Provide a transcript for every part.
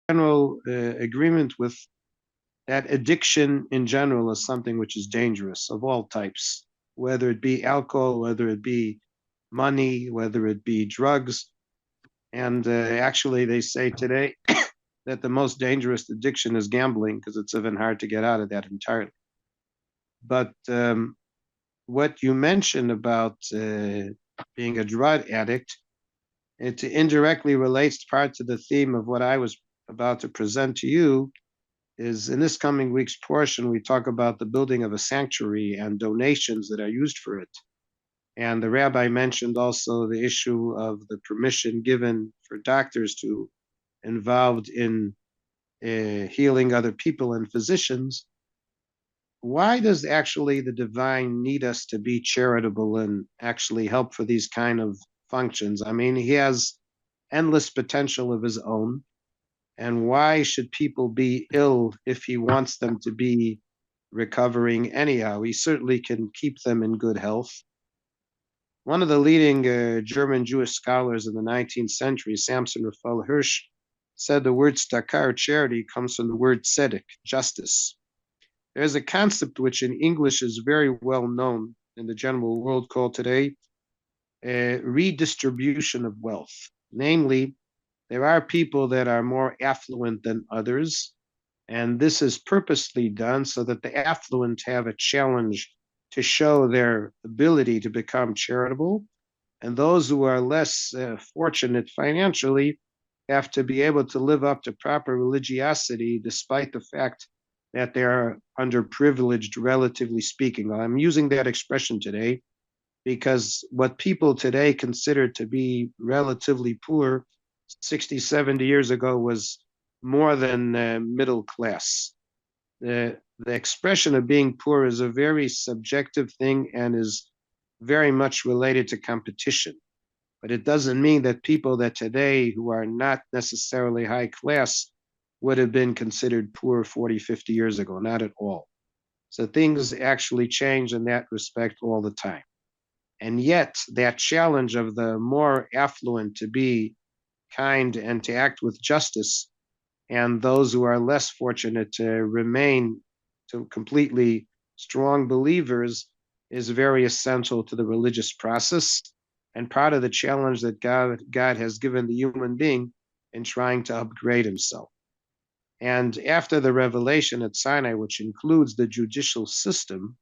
general agreement with that addiction in general is something which is dangerous of all types, whether it be alcohol, whether it be money, whether it be drugs. And actually, they say today that the most dangerous addiction is gambling because it's even hard to get out of that entirely. But what you mentioned about being a drug addict, it indirectly relates part to the theme of what I was about to present to you. Is in this coming week's portion, we talk about the building of a sanctuary and donations that are used for it. And the rabbi mentioned also the issue of the permission given for doctors to involved in healing other people and physicians. Why does actually the divine need us to be charitable and actually help for these kind of functions? I mean, he has endless potential of his own. And why should people be ill if he wants them to be recovering anyhow? He certainly can keep them in good health. One of the leading German Jewish scholars in the 19th century, Samson Raphael Hirsch, said the word stakar, charity, comes from the word tzedek, justice. There's a concept which in English is very well known in the general world called today redistribution of wealth. Namely, there are people that are more affluent than others, and this is purposely done so that the affluent have a challenge to show their ability to become charitable, and those who are less fortunate financially have to be able to live up to proper religiosity despite the fact that they are underprivileged, relatively speaking. I'm using that expression today because what people today consider to be relatively poor 60, 70 years ago was more than middle class. The expression of being poor is a very subjective thing and is very much related to competition. But it doesn't mean that people that today who are not necessarily high class would have been considered poor 40, 50 years ago. Not at all. So things actually change in that respect all the time. And yet, that challenge of the more affluent to be kind and to act with justice, and those who are less fortunate to remain to completely strong believers, is very essential to the religious process and part of the challenge that God has given the human being in trying to upgrade himself. And after the revelation at Sinai, which includes the judicial system,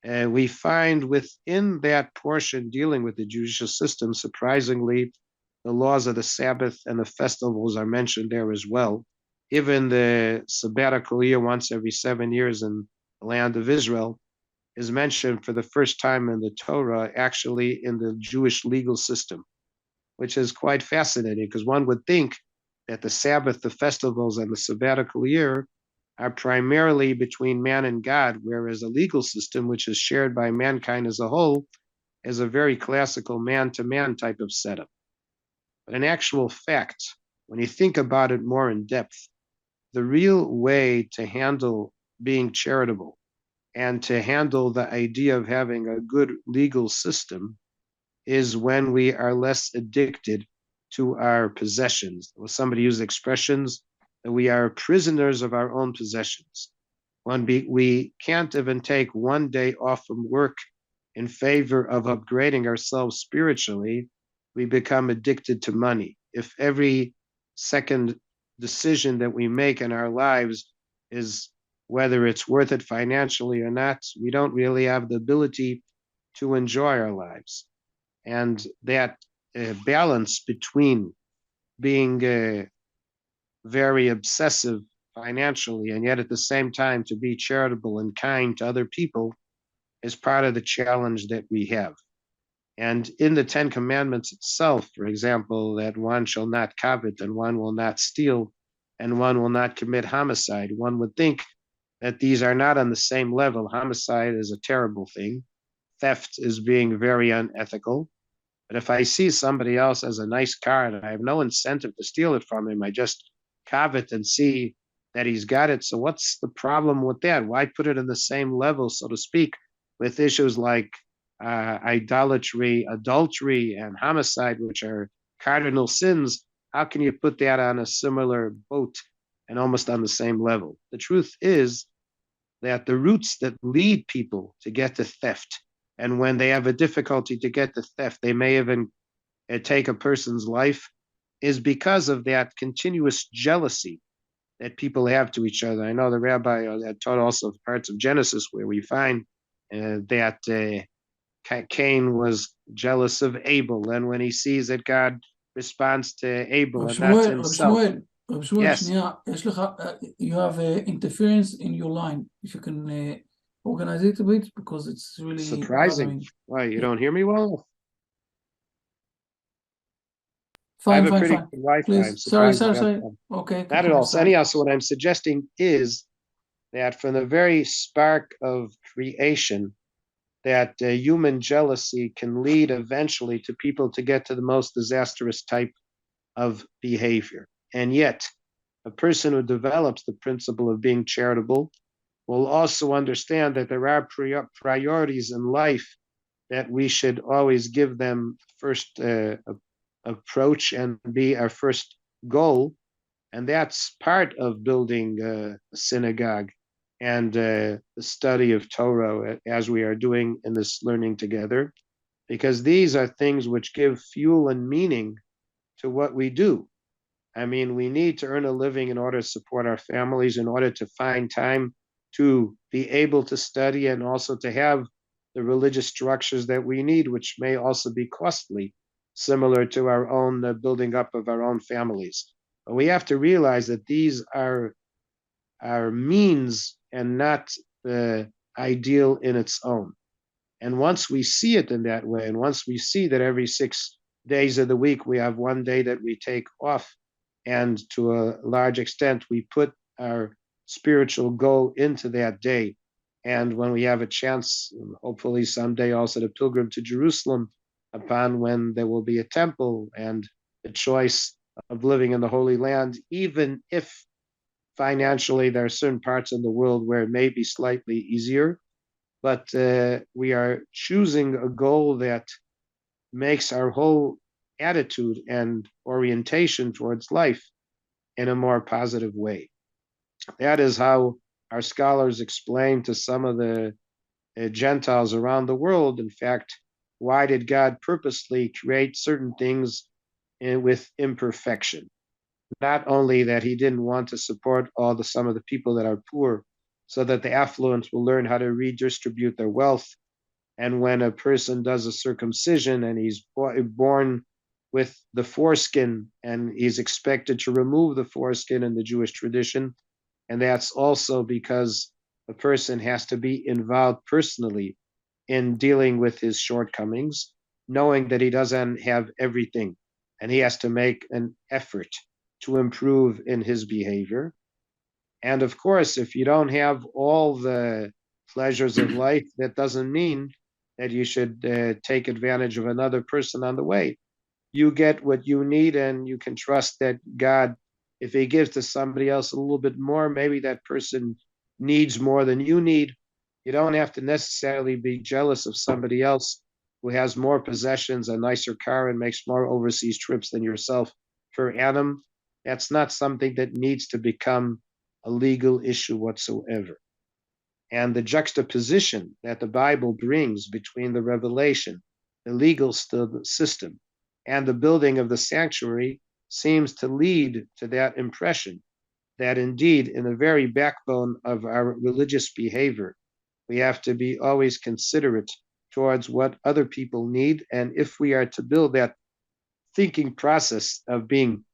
we find within that portion dealing with the judicial system, surprisingly, the laws of the Sabbath and the festivals are mentioned there as well. Even the sabbatical year once every 7 years in the land of Israel is mentioned for the first time in the Torah, actually in the Jewish legal system, which is quite fascinating because one would think that the Sabbath, the festivals, and the sabbatical year are primarily between man and God, whereas the legal system, which is shared by mankind as a whole, is a very classical man-to-man type of setup. But in actual fact, when you think about it more in depth, the real way to handle being charitable and to handle the idea of having a good legal system is when we are less addicted to our possessions. Well, somebody used expressions that we are prisoners of our own possessions. When we can't even take one day off from work in favor of upgrading ourselves spiritually, we become addicted to money. If every second decision that we make in our lives is whether it's worth it financially or not, we don't really have the ability to enjoy our lives. And that balance between being very obsessive financially and yet at the same time to be charitable and kind to other people is part of the challenge that we have. And in the Ten Commandments itself, for example, that one shall not covet and one will not steal and one will not commit homicide, one would think that these are not on the same level. Homicide is a terrible thing. Theft is being very unethical. But if I see somebody else has a nice car and I have no incentive to steal it from him, I just covet and see that he's got it. So what's the problem with that? Why put it in the same level, so to speak, with issues like idolatry, adultery, and homicide, which are cardinal sins, how can you put that on a similar boat and almost on the same level? The truth is that the roots that lead people to get to theft, and when they have a difficulty to get to theft, they may even take a person's life, is because of that continuous jealousy that people have to each other. I know the rabbi that taught also parts of Genesis where we find that Cain was jealous of Abel, and when he sees that God responds to Abel רב and not to שמואל, רב himself. שמואל, רב שמואל, Yes, שנייה, יש לך, you have interference in your line, if you can organize it a bit, because it's really surprising. bothering. Why, you Yeah. don't hear me well? I Fine, have a fine, pretty fine. good Wi-Fi. I'm Please, sorry, surprised sorry, about sorry. that. Okay, Not at continue, all. So sorry. anyhow, so what I'm suggesting is that from the very spark of creation, that human jealousy can lead eventually to people to get to the most disastrous type of behavior. And yet, a person who develops the principle of being charitable will also understand that there are priorities in life that we should always give them first approach and be our first goal. And that's part of building a synagogue and the study of Torah as we are doing in this learning together, because these are things which give fuel and meaning to what we do. I mean, we need to earn a living in order to support our families, in order to find time to be able to study and also to have the religious structures that we need, which may also be costly, similar to our own building up of our own families. But we have to realize that these are means and not the ideal in its own. And once we see it in that way, and once we see that every 6 days of the week we have one day that we take off, and to a large extent we put our spiritual goal into that day. And when we have a chance, hopefully someday also to pilgrim to Jerusalem, upon when there will be a temple and the choice of living in the Holy Land, even if financially there are certain parts of the world where it may be slightly easier, but we are choosing a goal that makes our whole attitude and orientation towards life in a more positive way. That is how our scholars explain to some of the Gentiles around the world, in fact, why did God purposely create certain things with imperfection? Not only that he didn't want to support some of the people that are poor, so that the affluent will learn how to redistribute their wealth. And when a person does a circumcision and he's born with the foreskin and he's expected to remove the foreskin in the Jewish tradition, and that's also because a person has to be involved personally in dealing with his shortcomings, knowing that he doesn't have everything, and he has to make an effort to improve in his behavior. And of course, if you don't have all the pleasures of life, that doesn't mean that you should take advantage of another person on the way. You get what you need, and you can trust that God, if he gives to somebody else a little bit more, maybe that person needs more than you need. You don't have to necessarily be jealous of somebody else who has more possessions, a nicer car, and makes more overseas trips than yourself per annum. That's not something that needs to become a legal issue whatsoever. And the juxtaposition that the Bible brings between the revelation, the legal system, and the building of the sanctuary seems to lead to that impression that indeed, in the very backbone of our religious behavior, we have to be always considerate towards what other people need. And if we are to build that thinking process of being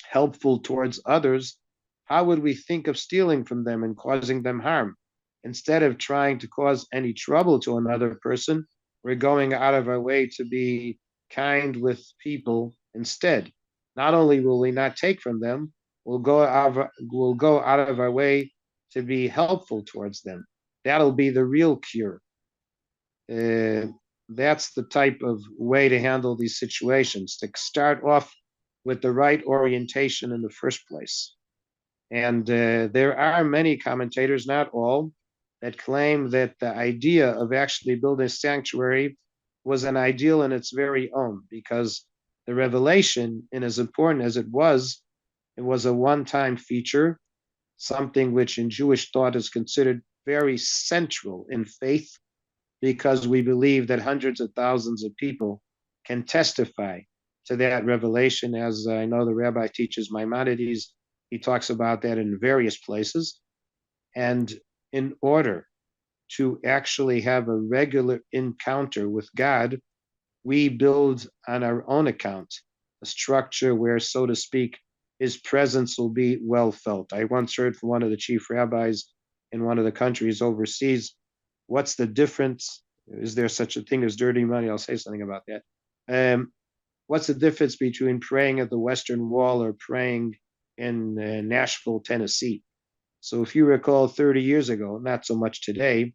helpful towards others, how would we think of stealing from them and causing them harm? Instead of trying to cause any trouble to another person, we're going out of our way to be kind with people instead. Not only will we not take from them, we'll go out of our way to be helpful towards them. That'll be the real cure. That's the type of way to handle these situations, to start off with the right orientation in the first place. And there are many commentators, not all, that claim that the idea of actually building a sanctuary was an ideal in its very own, because the revelation, and as important as it was a one-time feature, something which in Jewish thought is considered very central in faith, because we believe that hundreds of thousands of people can testify to that revelation. As I know the rabbi teaches Maimonides, he talks about that in various places. And in order to actually have a regular encounter with God, we build on our own account a structure where, so to speak, his presence will be well felt. I once heard from one of the chief rabbis in one of the countries overseas, what's the difference? Is there such a thing as dirty money? I'll say something about that. What's the difference between praying at the Western Wall or praying in Nashville, Tennessee? So if you recall 30 years ago, not so much today,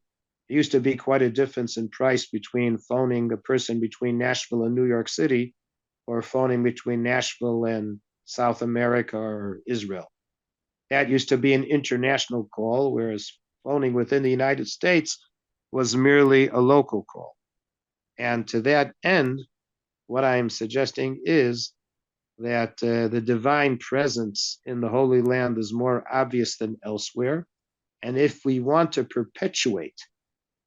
there used to be quite a difference in price between phoning a person between Nashville and New York City or phoning between Nashville and South America or Israel. That used to be an international call, whereas phoning within the United States was merely a local call. And to that end, what I'm suggesting is that the divine presence in the Holy Land is more obvious than elsewhere. And if we want to perpetuate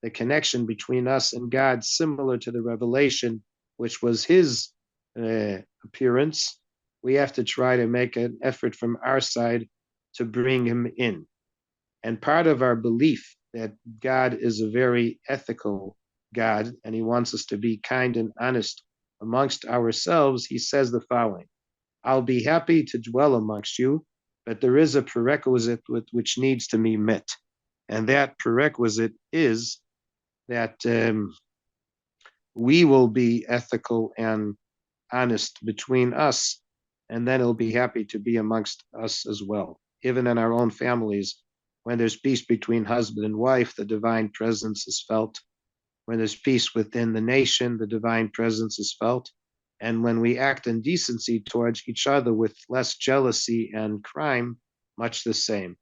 the connection between us and God, similar to the revelation, which was his appearance, we have to try to make an effort from our side to bring him in. And part of our belief that God is a very ethical God and he wants us to be kind and honest amongst ourselves, he says the following: I'll be happy to dwell amongst you, but there is a prerequisite which needs to be met. And that prerequisite is that we will be ethical and honest between us, and then he'll be happy to be amongst us as well. Even in our own families, when there's peace between husband and wife, the divine presence is felt. When there's peace within the nation, the divine presence is felt. And when we act in decency towards each other with less jealousy and crime, much the same.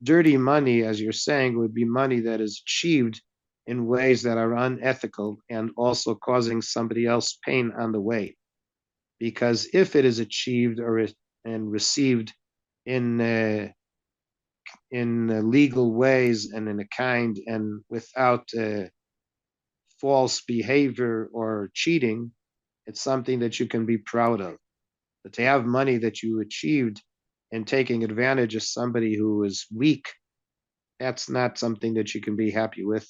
Dirty money, as you're saying, would be money that is achieved in ways that are unethical and also causing somebody else pain on the way. Because if it is achieved and received in legal ways and in a kind and without false behavior or cheating, it's something that you can be proud of. But to have money that you achieved and taking advantage of somebody who is weak, that's not something that you can be happy with.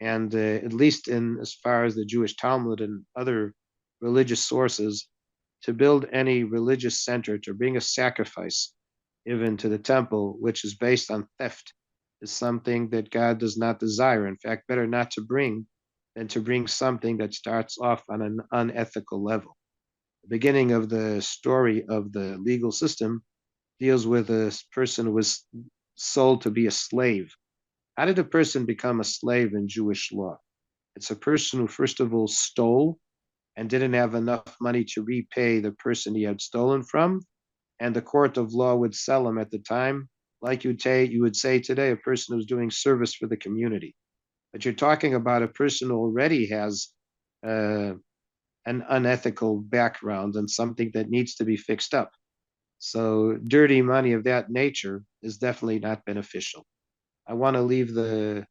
And at least in as far as the Jewish Talmud and other religious sources, to build any religious center, to bring a sacrifice even to the temple, which is based on theft, is something that God does not desire. In fact, better not to bring than to bring something that starts off on an unethical level. The beginning of the story of the legal system deals with a person who was sold to be a slave. How did a person become a slave in Jewish law? It's a person who, first of all, stole and didn't have enough money to repay the person he had stolen from, and the court of law would sell him at the time, like you would say today, a person who's doing service for the community. But you're talking about a person who already has an unethical background and something that needs to be fixed up. So dirty money of that nature is definitely not beneficial. I want to leave the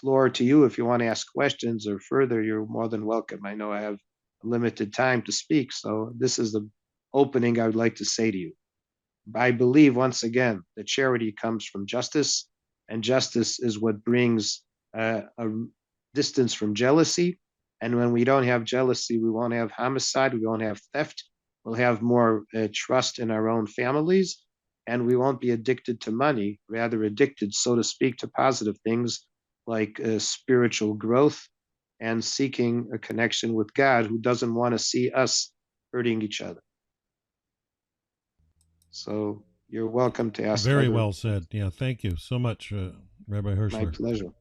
floor to you. If you want to ask questions or further, you're more than welcome. I know I have limited time to speak, so this is the opening I would like to say to you. I believe, once again, that charity comes from justice, and justice is what brings a distance from jealousy. And when we don't have jealousy, we won't have homicide, we won't have theft, we'll have more trust in our own families, and we won't be addicted to money, rather addicted, so to speak, to positive things like spiritual growth and seeking a connection with God, who doesn't want to see us hurting each other. So you're welcome to ask. Very well said. Yeah, thank you so much, Rabbi Herscler. My pleasure.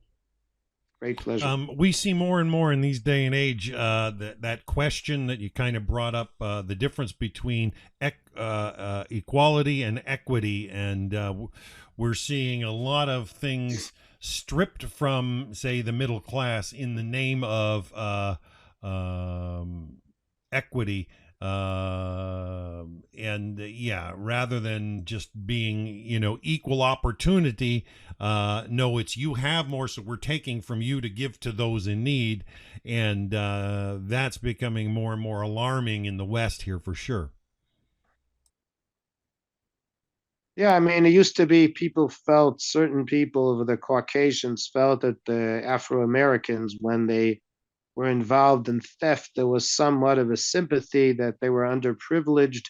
Great pleasure. We see more and more in these day and age that question that you kind of brought up, the difference between equality and equity, and we're seeing a lot of things stripped from, say, the middle class in the name of equity, and yeah, rather than just being, equal opportunity. No, it's you have more, so we're taking from you to give to those in need, and that's becoming more and more alarming in the West here for sure. Yeah, I mean, it used to be certain people of the Caucasians felt that the Afro Americans, when they were involved in theft, there was somewhat of a sympathy that they were underprivileged,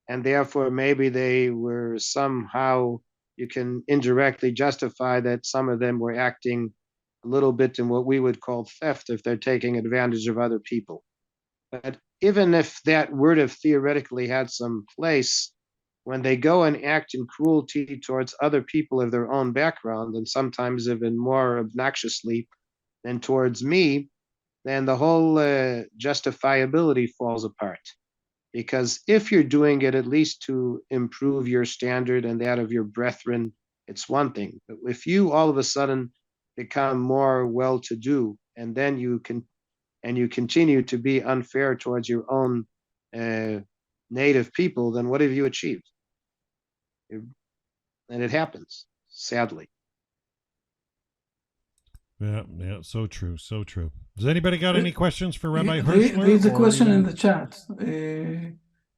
and therefore maybe they were somehow, you can indirectly justify that some of them were acting a little bit in what we would call theft if they're taking advantage of other people. But even if that would have theoretically had some place, when they go and act in cruelty towards other people of their own background, and sometimes even more obnoxiously than towards me, then the whole justifiability falls apart. Because if you're doing it at least to improve your standard and that of your brethren, it's one thing. But if you all of a sudden become more well-to-do, and then you continue to be unfair towards your own native people, then what have you achieved? And it happens, sadly. Yeah, so true, so true. Does anybody got any questions for Rabbi Herscler? There is a question even... in the chat, Rabbi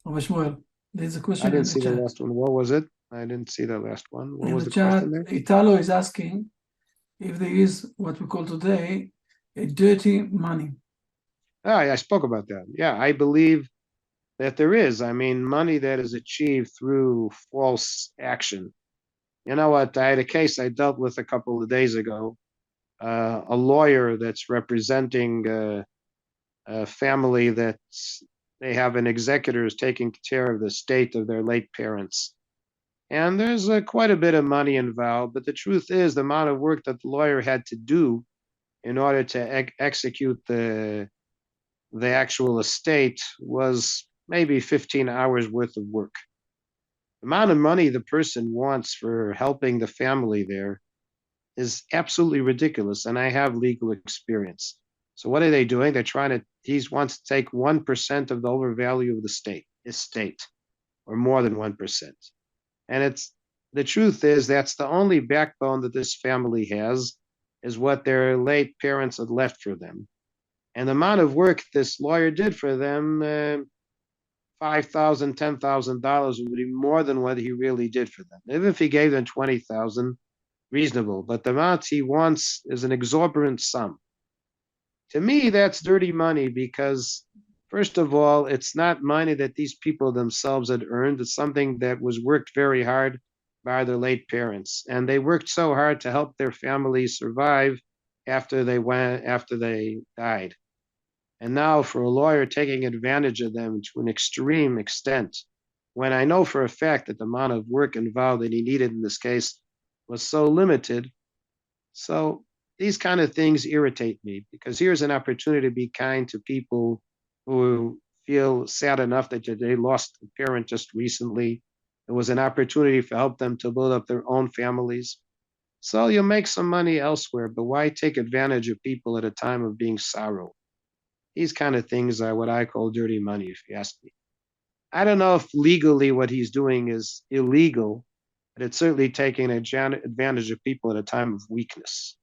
Shmuel. There's a question I didn't in see the chat. The last one. What was it? I didn't see the last one. What In was the the chat, question there? Italo is asking if there is what we call today a dirty money. I spoke about that. Yeah, I believe that there is. I mean, money that is achieved through false action. You know what? I had a case I dealt with a couple of days ago. A lawyer that's representing a family that's they have an executor who's taking care of the estate of their late parents. And there's quite a bit of money involved, but the truth is the amount of work that the lawyer had to do in order to execute the actual estate was maybe 15 hours worth of work. The amount of money the person wants for helping the family there is absolutely ridiculous, and I have legal experience. So what are they doing? He wants to take 1% of the overvalue of the estate, or more than 1%. And the truth is that's the only backbone that this family has, is what their late parents had left for them. And the amount of work this lawyer did for them, $5,000, $10,000 would be more than what he really did for them. Even if he gave them 20,000, reasonable. But the amount he wants is an exorbitant sum. To me, that's dirty money because, first of all, it's not money that these people themselves had earned. It's something that was worked very hard by their late parents, and they worked so hard to help their families survive after they died. And now for a lawyer taking advantage of them to an extreme extent, when I know for a fact that the amount of work involved that he needed in this case was so limited. So these kind of things irritate me, because here's an opportunity to be kind to people who feel sad enough that they lost a parent just recently. It was an opportunity to help them to build up their own families. So you'll make some money elsewhere, but why take advantage of people at a time of being sorrow? These kind of things are what I call dirty money, if you ask me. I don't know if legally what he's doing is illegal, but it's certainly taking advantage of people at a time of weakness.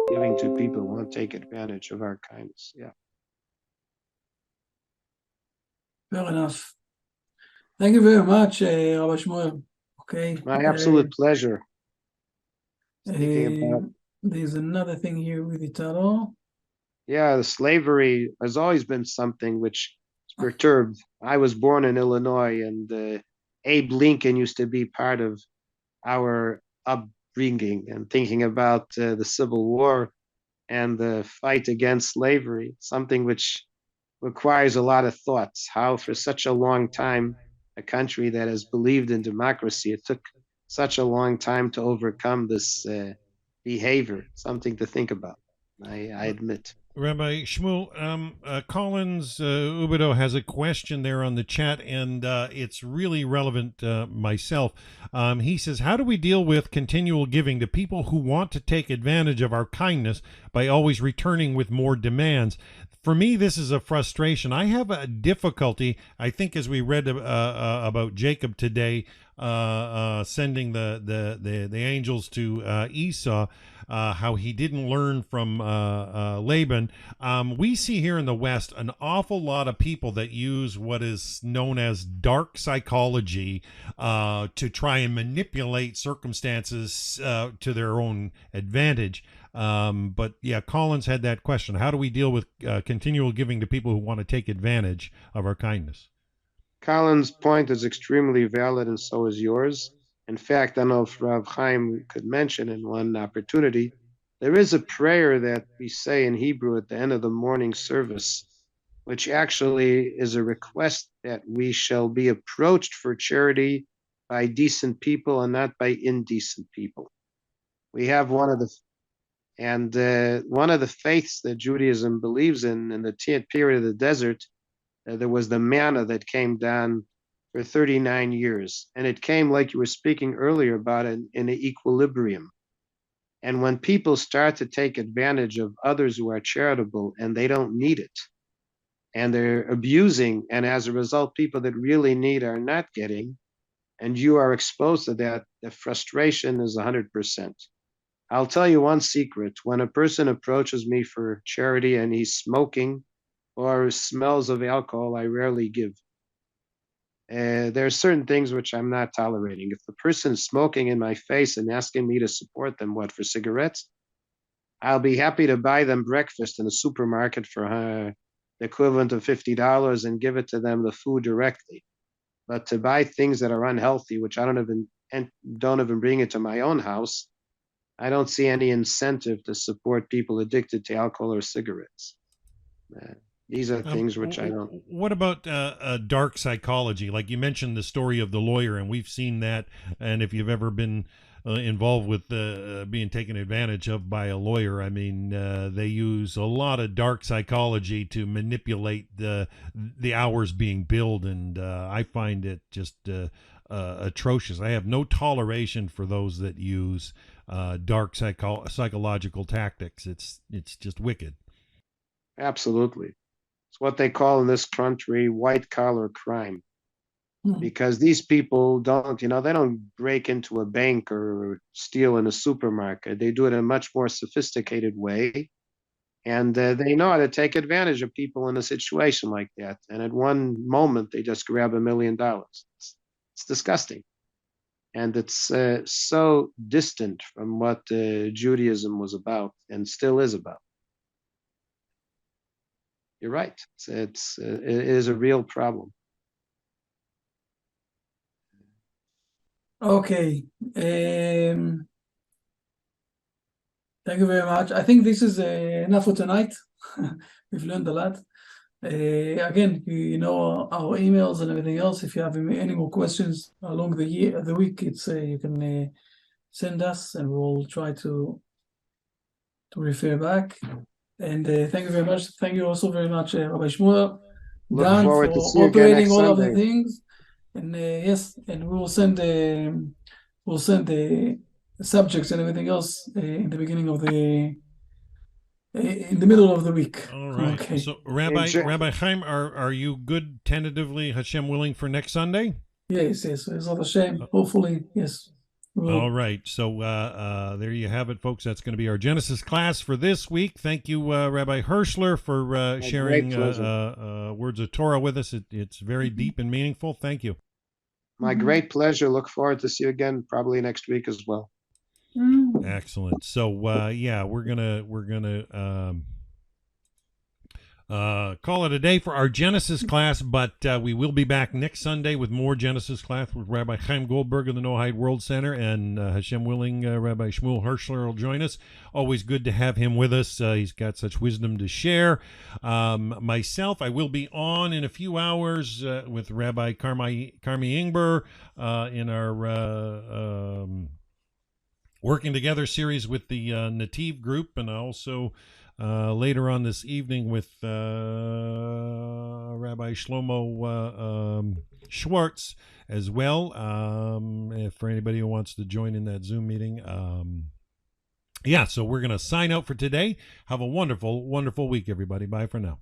Giving to people who want to take advantage of our kindness. Yeah. Fair enough. Thank you very much, Rabbi Shmuel. Okay. My absolute pleasure. There's another thing here with Italo. Yeah, the slavery has always been something which perturbed. I was born in Illinois, and Abe Lincoln used to be part of our upbringing and thinking about the Civil War and the fight against slavery, something which requires a lot of thoughts. How for such a long time, a country that has believed in democracy, it took such a long time to overcome this behavior. Something to think about, I admit. Rabbi Schmuel, Collins Ubido has a question there on the chat, and it's really relevant myself. He says, how do we deal with continual giving to people who want to take advantage of our kindness by always returning with more demands? for me, this is a frustration. I have a difficulty. I think, as we read about Jacob today, sending the angels to Esau, how he didn't learn from Laban. We see here in the West an awful lot of people that use what is known as dark psychology to try and manipulate circumstances to their own advantage. But yeah, Collins had that question. How do we deal with continual giving to people who want to take advantage of our kindness? Colin's point is extremely valid, and so is yours. In fact, I don't know if Rav Chaim could mention in one opportunity, there is a prayer that we say in Hebrew at the end of the morning service, which actually is a request that we shall be approached for charity by decent people and not by indecent people. We have one of the faiths that Judaism believes in the period of the desert. There was the manna that came down for 39 years, and it came, like you were speaking earlier about, in an equilibrium. And when people start to take advantage of others who are charitable and they don't need it, and they're abusing, and as a result, people that really need are not getting, and you are exposed to that, the frustration is 100%. I'll tell you one secret. When a person approaches me for charity and he's smoking or smells of alcohol, I rarely give. There are certain things which I'm not tolerating. If the person is smoking in my face and asking me to support them, for cigarettes, I'll be happy to buy them breakfast in a supermarket for the equivalent of $50 and give it to them, the food, directly. But to buy things that are unhealthy, which I don't even bring into my own house, I don't see any incentive to support people addicted to alcohol or cigarettes. These are things which I don't. What about dark psychology? Like you mentioned the story of the lawyer, and we've seen that. And if you've ever been involved with being taken advantage of by a lawyer, I mean, they use a lot of dark psychology to manipulate the hours being billed, and I find it just atrocious. I have no toleration for those that use dark psychological tactics. It's just wicked. Absolutely. It's what they call in this country white collar crime, because these people don't, they don't break into a bank or steal in a supermarket. They do it in a much more sophisticated way, and they know how to take advantage of people in a situation like that. And at one moment, they just grab $1 million. It's disgusting, and it's so distant from what Judaism was about and still is about. You're right. It is a real problem. Okay. Thank you very much. I think this is enough for tonight. We've learned a lot. Again, you know our emails and everything else. If you have any more questions along the week, you can send us, and we'll try to refer back. And thank you very much. Thank you also very much, Rabbi Schmuel, Look forward to see you again operating next all of the Sunday. things. And yes, and we will send the subjects and everything else in the beginning of in the middle of the week. All right. Okay. So Rabbi Chaim, are you good tentatively, Hashem willing, for next Sunday? Yes. Bezrat Hashem. Hopefully, yes. All right. So there you have it, folks. That's going to be our Genesis class for this week. Thank you, Rabbi Herscler, for sharing words of Torah with us. It's very deep and meaningful. Thank you. My great pleasure. Look forward to see you again, probably next week as well. Excellent. So yeah, we're gonna call it a day for our Genesis class, but we will be back next Sunday with more Genesis class with Rabbi Chaim Goldberg of the Noahide World Center, and Hashem willing, Rabbi Schmuel Herscler will join us. Always good to have him with us. He's got such wisdom to share. Myself, I will be on in a few hours with Rabbi Carmi Ingber in our Working Together series with the Nativ group, and also later on this evening with Rabbi Shlomo Schwartz as well. For anybody who wants to join in that Zoom meeting. yeah, so we're going to sign out for today. Have a wonderful, wonderful week, everybody. Bye for now.